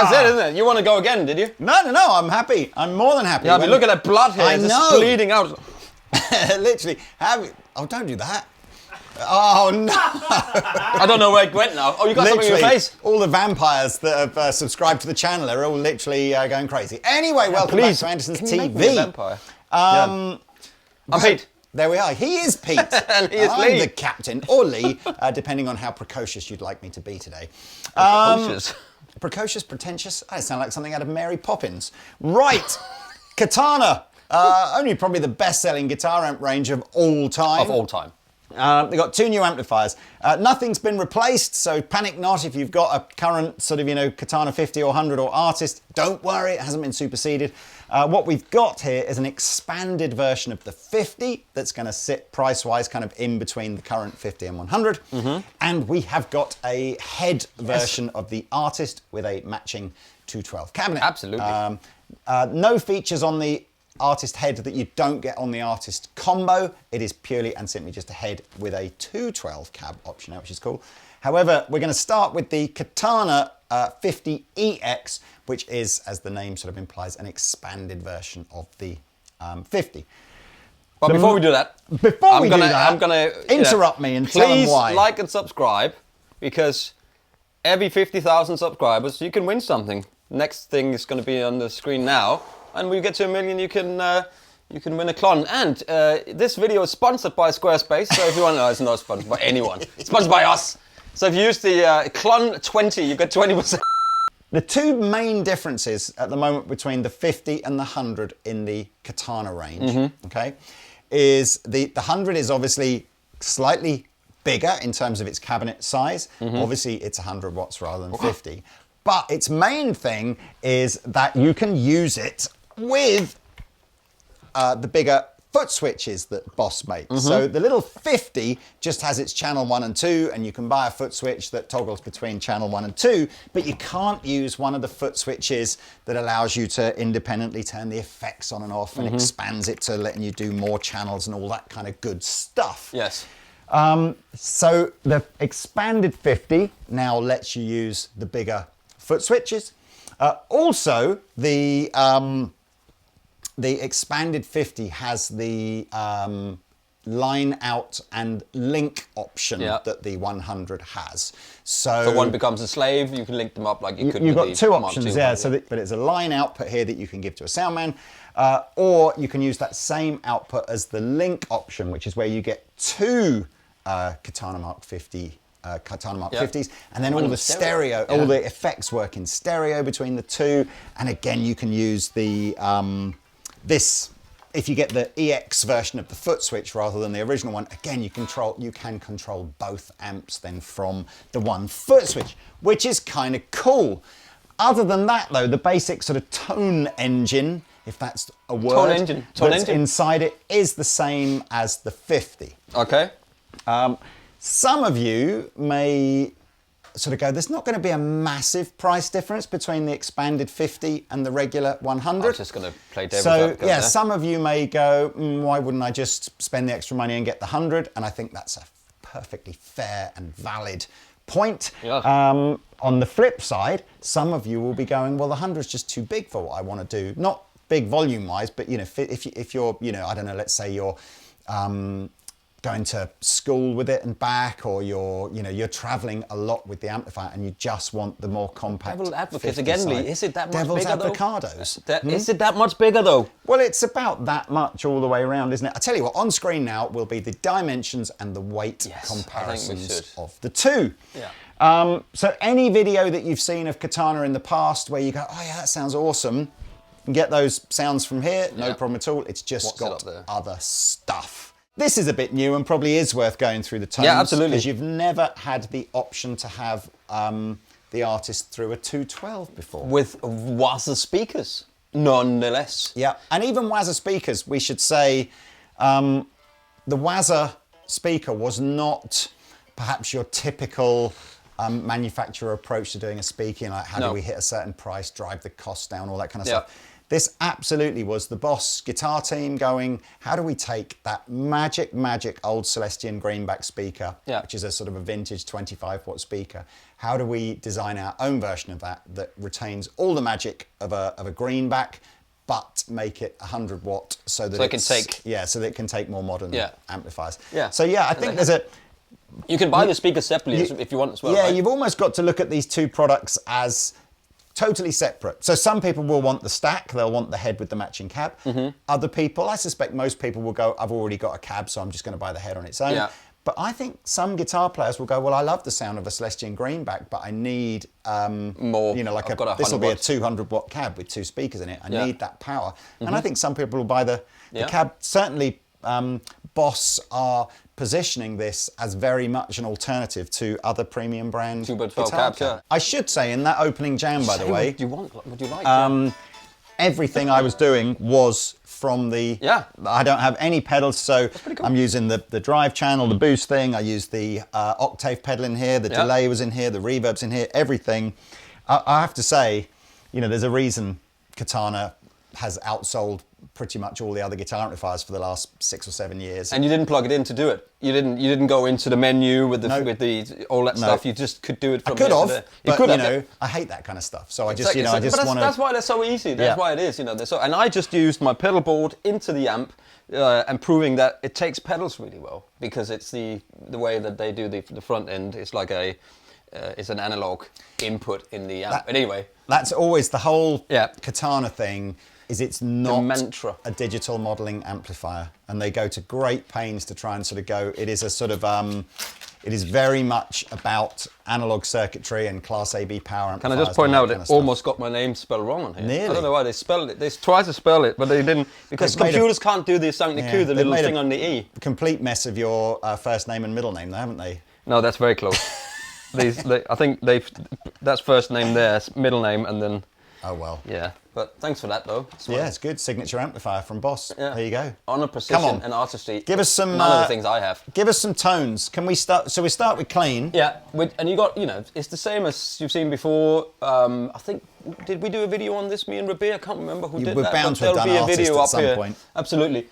That's it, isn't it? You want to go again, did you? No, I'm happy. I'm more than happy. Yeah, but look at that blood here. It's just bleeding out. Literally. Oh, don't do that. Oh, no. I don't know where it went now. Oh, you got something in your face. All the vampires that have subscribed to the channel are all literally going crazy. Anyway, welcome back to Andertons TV. Make me a vampire? I'm Pete. There we are. He is Pete. And he is I'm Lee. the captain, or Lee, depending on how precocious you'd like me to be today. Precocious. Precocious, pretentious? I sound like something out of Mary Poppins. Right, Katana. Only probably the best-selling guitar amp range of all time. Of all time. They've got 2 new amplifiers. Nothing's been replaced, so panic not if you've got a current sort of, Katana 50 or 100 or Artist. Don't worry, it hasn't been superseded. What we've got here is an expanded version of the 50 that's going to sit price-wise kind of in between the current 50 and 100. And we have got a head version of the Artist with a matching 212 cabinet. Absolutely. No features on the Artist head that you don't get on the Artist combo. It is purely and simply just a head with a 212 cab option, which is cool. However, we're going to start with the Katana 50EX, which is, as the name sort of implies, an expanded version of the 50. But before we do that, I'm gonna interrupt me and tell them why. Please like and subscribe, because every 50,000 subscribers, you can win something. Next thing is going to be on the screen now. And we get to 1 million, you can win a clon. And this video is sponsored by Squarespace. So if you want, no, it's not sponsored by anyone. It's sponsored by us. So if you use the clon 20, you get 20%. The 2 main differences at the moment between the 50 and the 100 in the Katana range, okay, is the 100 is obviously slightly bigger in terms of its cabinet size. Obviously, it's 100 watts rather than 50. But its main thing is that you can use it with the bigger foot switches that Boss makes. So the little 50 just has its channel 1 and 2, and you can buy a foot switch that toggles between channel 1 and 2, but you can't use one of the foot switches that allows you to independently turn the effects on and off and expands it to letting you do more channels and all that kind of good stuff. Yes. So the expanded 50 now lets you use the bigger foot switches. Also, the expanded 50 has the line out and link option that the 100 has. So one becomes a slave, you can link them up like you could. You've got 2 options, yeah. So but it's a line output here that you can give to a sound man, or you can use that same output as the link option, which is where you get 2 Katana Mark 50. Katana Mark 50s, and then all the stereo, all the effects work in stereo between the 2. And again, you can use the if you get the EX version of the foot switch rather than the original one. Again, you can control both amps then from the one foot switch, which is kind of cool. Other than that, though, the basic sort of tone engine, if that's a word, tone engine inside it is the same as the 50. Okay. Some of you may sort of go, there's not going to be a massive price difference between the expanded 50 and the regular 100. I'm just going to play devil's advocate. Yeah, some of you may go, why wouldn't I just spend the extra money and get the 100? And I think that's a perfectly fair and valid point. Yeah. On the flip side, some of you will be going, well, the 100 is just too big for what I want to do. Not big volume-wise, but if you're, I don't know, let's say you're going to school with it and back, or you're traveling a lot with the amplifier and you just want the more compact. Devil's advocate again, Lee. Is it that much Devil's bigger avocados. though? Is it that much bigger though? Well, it's about that much all the way around, isn't it? I tell you what, on screen now will be the dimensions and the weight comparisons of the 2. Yeah. So any video that you've seen of Katana in the past where you go, oh yeah, that sounds awesome, you can get those sounds from here, no problem at all. It's just got other stuff. This is a bit new and probably is worth going through the tones. Yeah, absolutely. Because you've never had the option to have the Artist through a 212 before. With Wazza speakers, nonetheless. Yeah, and even Wazza speakers, we should say, the Wazza speaker was not perhaps your typical manufacturer approach to doing a speaker, like how do we hit a certain price, drive the cost down, all that kind of stuff. This absolutely was the Boss guitar team going, how do we take that magic old Celestion greenback speaker, which is a sort of a vintage 25-watt speaker, how do we design our own version of that retains all the magic of a greenback, but make it 100-watt so that so that it can take more modern amplifiers. Yeah. So yeah, I think there's a... You can buy the speaker separately if you want as well. Yeah, right? You've almost got to look at these two products as totally separate. So some people will want the stack, they'll want the head with the matching cab. Other people, I suspect most people will go, I've already got a cab, so I'm just going to buy the head on its own. But I think some guitar players will go, well, I love the sound of a Celestion greenback, but I need more. You know, like this will be a 200-watt cab with 2 speakers in it. I need that power. And I think some people will buy the cab. Certainly, Boss are positioning this as very much an alternative to other premium brand guitar cabs. I should say, in that opening jam, by the way, what do you like? everything I was doing was from the... I don't have any pedals, so cool. I'm using the drive channel, the boost thing. I used the octave pedal in here, the delay was in here, the reverb's in here, everything. I have to say, you know, there's a reason Katana has outsold pretty much all the other guitar amplifiers for the last 6 or 7 years. And you didn't plug it in to do it. You didn't go into the menu with the all that stuff. You just could do it from I could there have, to there. but you know, I hate that kind of stuff. So I just, That's why they're so easy. That's why it is. You know, and I just used my pedal board into the amp, and proving that it takes pedals really well because it's the way that they do the front end. It's like it's an analog input in the amp. But anyway, that's always the whole Katana thing. It's not mantra. A digital modelling amplifier, and they go to great pains to try and sort of go. It is a sort of, it is very much about analog circuitry and Class AB power amplifiers. Can I just point out it almost got my name spelled wrong on here? Nearly. I don't know why they spelled it. They tried to spell it, but they didn't because computers can't do the Sancti Q, the little thing on the E. Complete mess of your first name and middle name, though, haven't they? No, that's very close. I think that's first name there, middle name, and then. Oh well. Yeah, but thanks for that though. It's good. Signature amplifier from Boss. Yeah. There you go. Honor, precision, and artistry. Give us some. None of the things I have. Give us some tones. Can we start? So we start with clean. Yeah, and you got, you know, it's the same as you've seen before. I think, did we do a video on this? Me and Rabea? I can't remember who did that. We're bound to have done there'll be a video at up some here. point. Absolutely.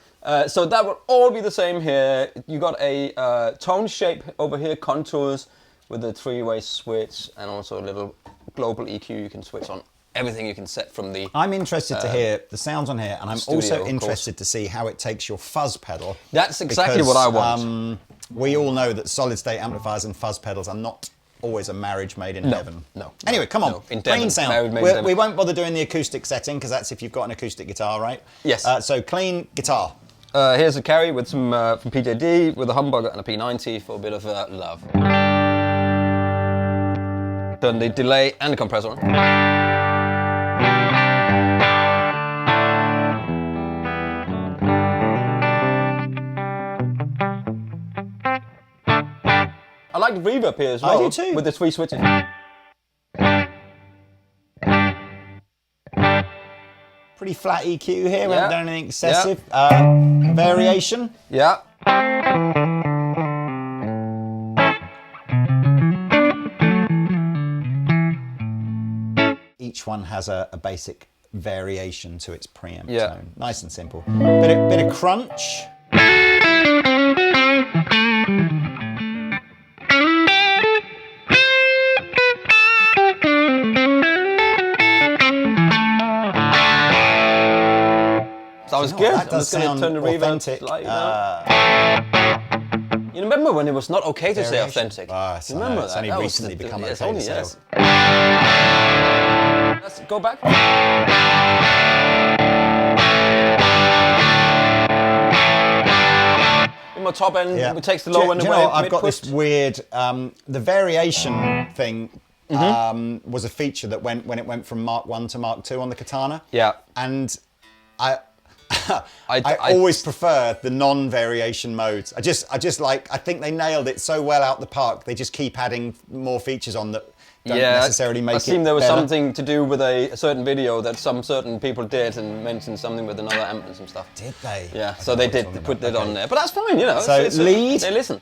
So that will all be the same here. You got a tone shape over here, contours with a 3-way switch, and also a little global EQ you can switch on. Everything you can set from the... I'm interested to hear the sounds on here, and I'm also interested to see how it takes your fuzz pedal. That's exactly what I want. We all know that solid-state amplifiers and fuzz pedals are not always a marriage made in heaven. No. Anyway, come on. Clean sound. We won't bother doing the acoustic setting, because that's if you've got an acoustic guitar, right? Yes. So clean guitar. Here's a carry with some from PJD, with a humbucker and a P90 for a bit of love. Turn the delay and the compressor on. I like the reverb here as well. I do too. With the 3 switches. Pretty flat EQ here. We haven't done anything excessive. Variation. Yeah. Each one has a basic variation to its preamp tone. Nice and simple. Bit of crunch. Sounds good. That does sound turn the authentic. You remember when it was not okay to say authentic? You remember it's that? only recently become okay to say. Let's go back. In my top end, it takes the low end away. I've got this weird, the variation thing was a feature that when it went from Mark 1 to Mark 2 on the Katana. Yeah. And I always prefer the non-variation modes. I think they nailed it so well out the park. They just keep adding more features on that don't necessarily make it I seem there was better. something to do with a certain video that some certain people did and mentioned something with another amp and some stuff. Did they? Yeah, so they did put that on there. But that's fine, you know. So lead. They listen.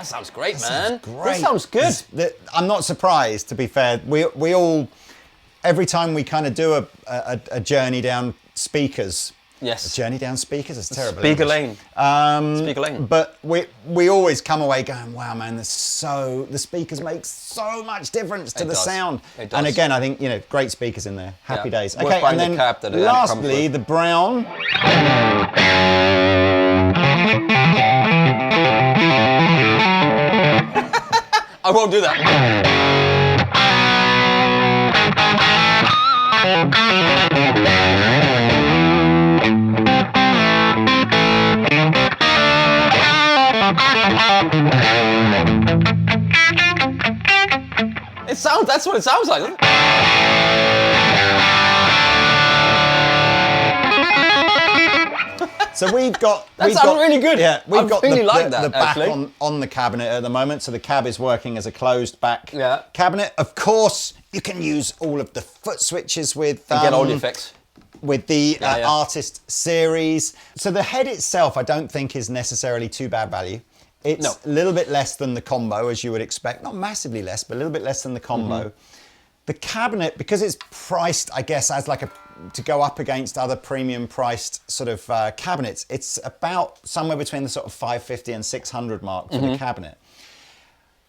That sounds great, That man. sounds great. This sounds good. I'm not surprised, to be fair. We all, every time we kind of do a journey down speakers. Yes. A journey down speakers is terrible. Speaker lane. Speaker lane. But we always come away going, wow, man, the speakers make so much difference to the sound. It does. And again, I think, great speakers in there. Happy days. Worth Okay, buying and the then cab that it lastly, the brown. I won't do that. That's what it sounds like. So we've got... That sounds really good. Yeah, we've got really like the that, back actually. on the cabinet at the moment. So the cab is working as a closed back Yeah. cabinet. Of course, you can use all of the foot switches with... Get all the effects. With the Yeah. Artist series. So the head itself, I don't think is necessarily too bad value. It's a little bit less than the combo, as you would expect. Not massively less, but a little bit less than the combo. The cabinet, because it's priced, I guess, as like to go up against other premium priced sort of cabinets, it's about somewhere between the sort of 550 and 600 mark for the cabinet.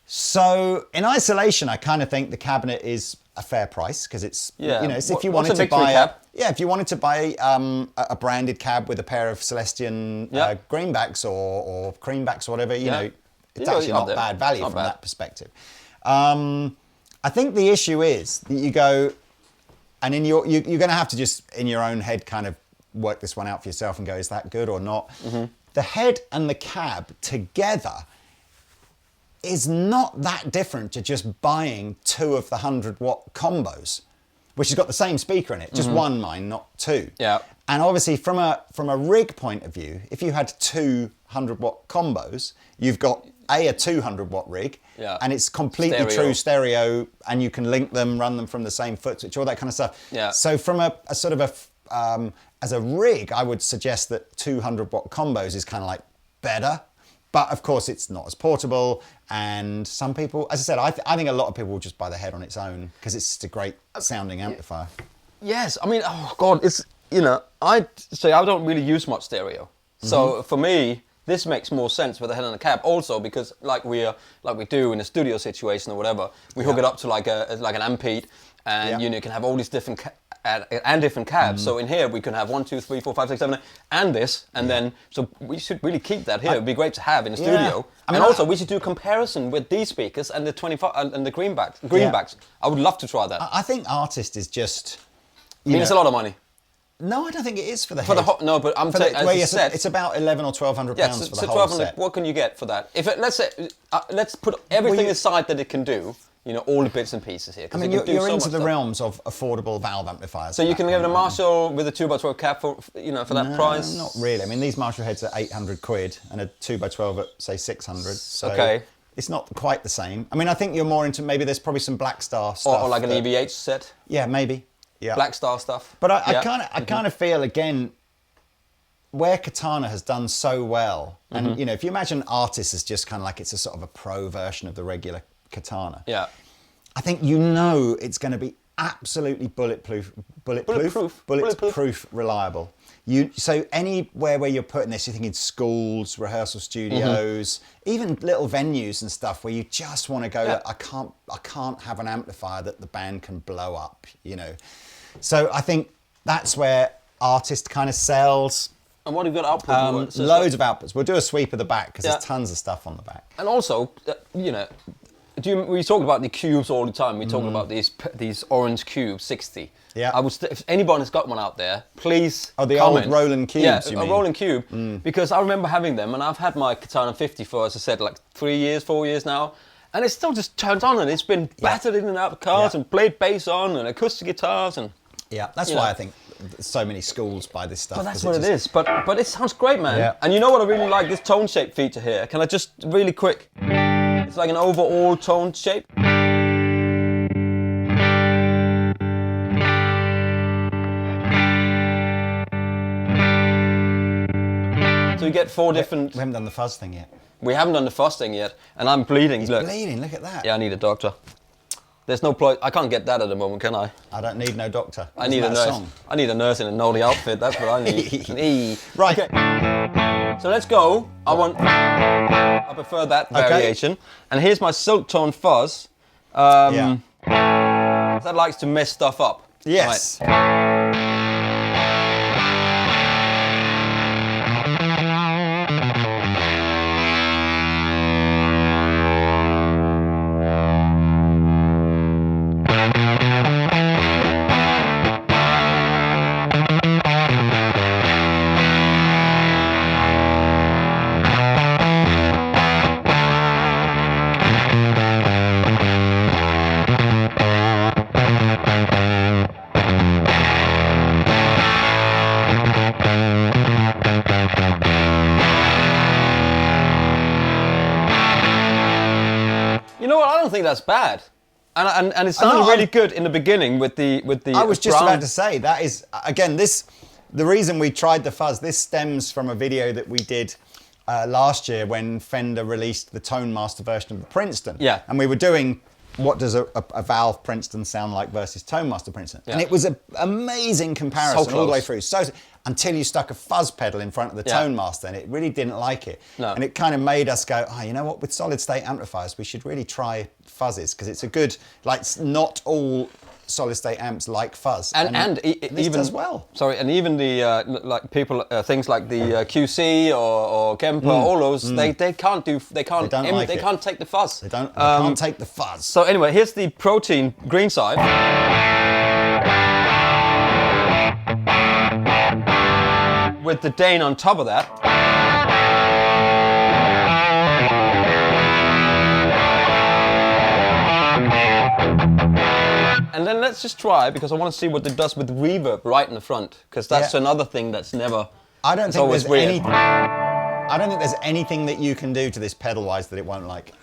So in isolation, I kind of think the cabinet is a fair price because it's, it's if you wanted to buy if you wanted to buy a branded cab with a pair of Celestian greenbacks or creambacks or whatever, you know, it's actually not bad value from that perspective. I think the issue is that you go, and in you're going to have to just in your own head kind of work this one out for yourself and go, is that good or not? The head and the cab together is not that different to just buying 2 of the 100-watt combos, which has got the same speaker in it, just one, mind, not 2. Yeah. And obviously from a rig point of view, if you had 2 100-watt combos, you've got a 200-watt rig, and it's completely true stereo, and you can link them, run them from the same Footswitch, all that kind of stuff. Yeah. So from a sort of as a rig, I would suggest that 200-watt combos is kind of like better. But of course, it's not as portable, and some people, as I said, I think a lot of people will just buy the head on its own because it's just a great sounding amplifier. Yes, I mean, oh God, it's, I'd say I don't really use much stereo. So for me, this makes more sense with the head on the cab. Also because like we do in a studio situation or whatever, we hook it up to like an MKII, and you can have all these different different cabs. So in here we can have 1, 2, 3, 4, 5, 6, 7, and this, and then so we should really keep that here. It'd be great to have in the studio. I mean, and also we should do comparison with these speakers and the 25 and the greenbacks. I would love to try that. I think Artist is just. It's a lot of money. No, I don't think it is for the For head. no, but I'm saying as a set, it's about £1,100 or £1,200 for the whole set. What can you get for that? If let's say let's put everything aside that it can do. All the bits and pieces here. I mean, you're into the realms of affordable valve amplifiers. So you can get a Marshall with a 2x12 cab for for that price? Not really. I mean, these Marshall heads are 800 quid and a 2x12 at say 600. So okay. It's not quite the same. I mean, I think you're more into maybe there's probably some Black Star stuff. Or like an EVH set. Yeah, maybe. Yeah. Black Star stuff. But I kind of feel again where Katana has done so well, and if you imagine Artist as just kind of like it's a sort of a pro version of the regular Katana. Yeah. I think it's going to be absolutely bulletproof, reliable. So anywhere where you're putting this, you're thinking schools, rehearsal studios, even little venues and stuff where you just want to go. Look, I can't have an amplifier that the band can blow up. So I think that's where Artist kind of sells. And what have you got output? Loads of outputs. We'll do a sweep of the back because there's tons of stuff on the back. And also, we talk about the cubes all the time. We talk about these orange cubes, 60. Yeah. If anybody's got one out there, please. Oh, the comment. old Roland cubes. Yeah, a Roland cube. Because I remember having them, and I've had my Katana 50 for, as I said, like 4 years now, and it still just turns on, and it's been battered in and out of cars, and played bass on, and acoustic guitars, and. Yeah, that's why I think so many schools buy this stuff. But that's what it is. But it sounds great, man. Yeah. And you know what I really like? This tone shape feature here. Can I just really quick? It's like an overall tone shape. So you get 4 different... We haven't done the fuzz thing yet. We haven't done the fuzz thing yet, and I'm bleeding. He's bleeding, look at that. Yeah, I need a doctor. There's no point. I can't get that at the moment, can I? I don't need no doctor. I need a nurse. Song? I need a nurse in a naughty outfit. That's what I need. Right. Okay. So let's go. I prefer that variation. And here's my silk tone fuzz. That likes to mess stuff up. Yes. Right. You know what? I don't think that's bad, and it sounded really good in the beginning with the. I was just about to say that is again the reason we tried the fuzz. This stems from a video that we did last year when Fender released the Tone Master version of the Princeton. Yeah. And we were doing what does a Valve Princeton sound like versus Tone Master Princeton, and it was an amazing comparison all the way through. So until you stuck a fuzz pedal in front of the Tone Master, and it really didn't like it. No. And it kind of made us go, oh, you know what? With solid state amplifiers, we should really try fuzzes because it's a good, like, not all solid state amps like fuzz. And this even does well. Sorry, and even the like people things like the QC or Kemper, all those they can't take the fuzz. They can't take the fuzz. So anyway, here's the Protein green side. With the Dane on top of that. And then let's just try, because I want to see what it does with reverb right in the front, because that's another thing that's never. I don't think there's anything that you can do to this pedal-wise that it won't like.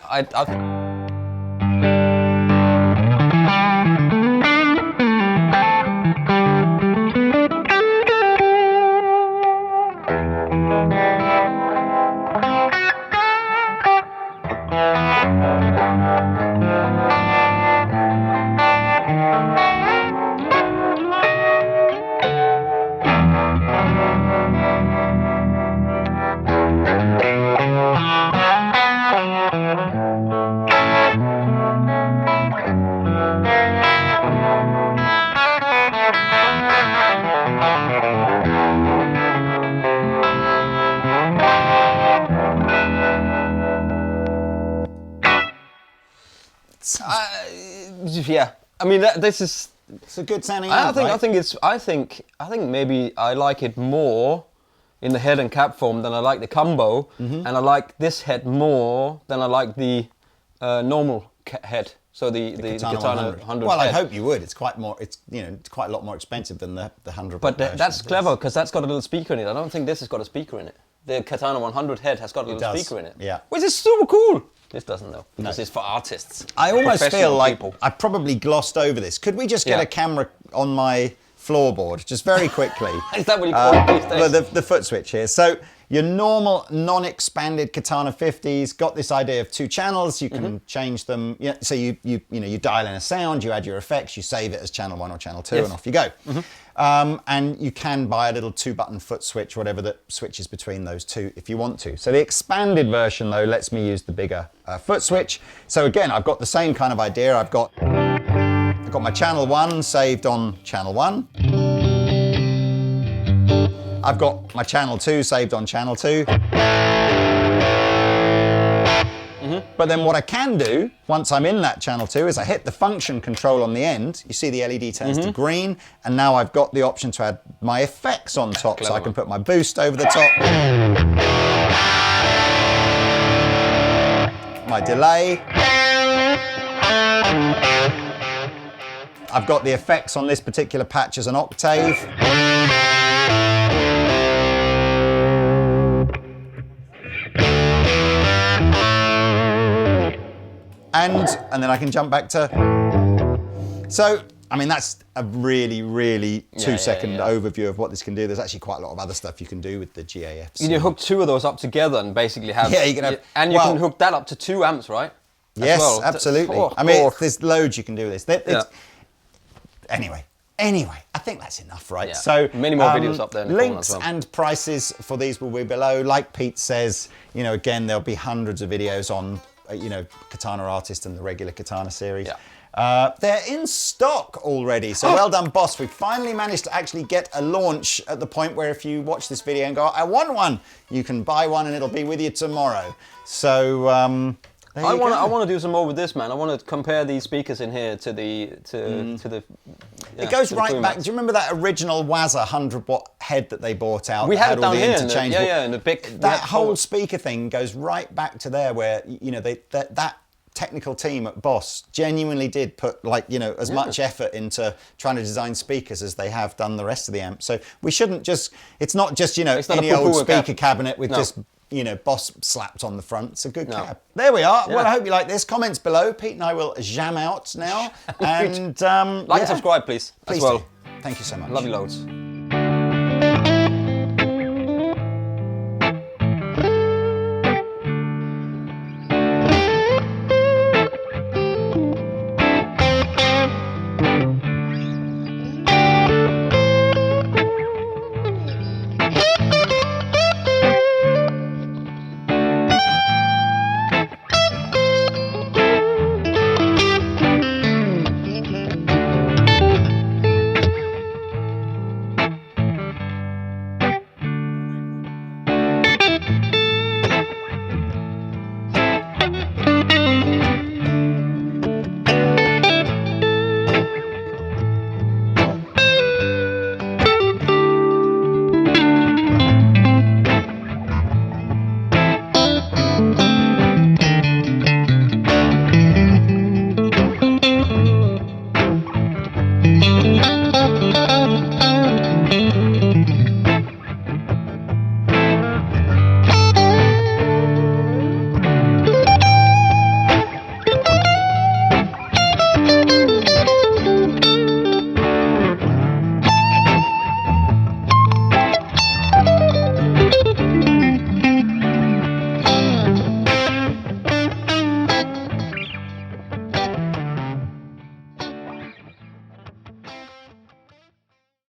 Yeah, I mean this is. It's a good sounding amp, right? I think maybe I like it more in the head and cap form than I like the combo, and I like this head more than I like the normal head. So the Katana 100. Well, head. I hope you would. It's quite more. It's it's quite a lot more expensive than the 100. But that's clever because that's got a little speaker in it. I don't think this has got a speaker in it. The Katana 100 head has got a little speaker in it. Yeah. Which is super cool. This doesn't though, because it's for artists. I almost feel like people. I probably glossed over this. Could we just get a camera on my floorboard, just very quickly? Is that what you call it these days? The Footswitch here. So your normal non-expanded Katana 50s got this idea of 2 channels. You can change them. Yeah, so you dial in a sound, you add your effects, you save it as channel 1 or channel 2, and off you go. And you can buy a little 2-button foot switch, whatever that switches between those two if you want to. So the expanded version though lets me use the bigger foot switch. So again, I've got the same kind of idea. I've got my channel 1 saved on channel 1. I've got my channel 2 saved on channel 2. But then what I can do, once I'm in that channel 2, is I hit the function control on the end. You see the LED turns to green, and now I've got the option to add my effects on top. Clever. So I can put my boost over the top, my delay. I've got the effects on this particular patch as an octave. And then I can jump back to. So I mean, that's a really, really 2-second yeah. overview of what this can do. There's actually quite a lot of other stuff you can do with the GAFs. You can hook 2 of those up together and basically have... Yeah, you can have... And you can hook that up to 2 amps, right? Yes, well. absolutely. Oh, I mean, oh. there's loads you can do with this. Yeah. Anyway, I think that's enough, right? Yeah. So many more videos up there in the corner links as well. and prices for these will be below. Like Pete says, you know, again, there'll be hundreds of videos on, you know, Katana Artist and the regular Katana series. Yeah. They're in stock already, so well done, boss. We finally managed to actually get a launch at the point where if you watch this video and go, I want one, you can buy one and it'll be with you tomorrow. So there you go. I want to do some more with this, man. I want to compare these speakers in here to the It goes right back. Do you remember that original Wazza 100-watt head that they bought out? We had it all down the here. interchangeable- In the big. That whole speaker thing goes right back to there, where you know that technical team at Boss genuinely did put, like, you know, as much effort into trying to design speakers as they have done the rest of the amp. So we shouldn't just, it's not just, you know, any old speaker cabinet with just, you know, Boss slapped on the front. It's a good cab. There we are. Well, I hope you like this. Comments below. Pete and I will jam out now. And like and subscribe, please as well. Do. Thank you so much. Love you loads.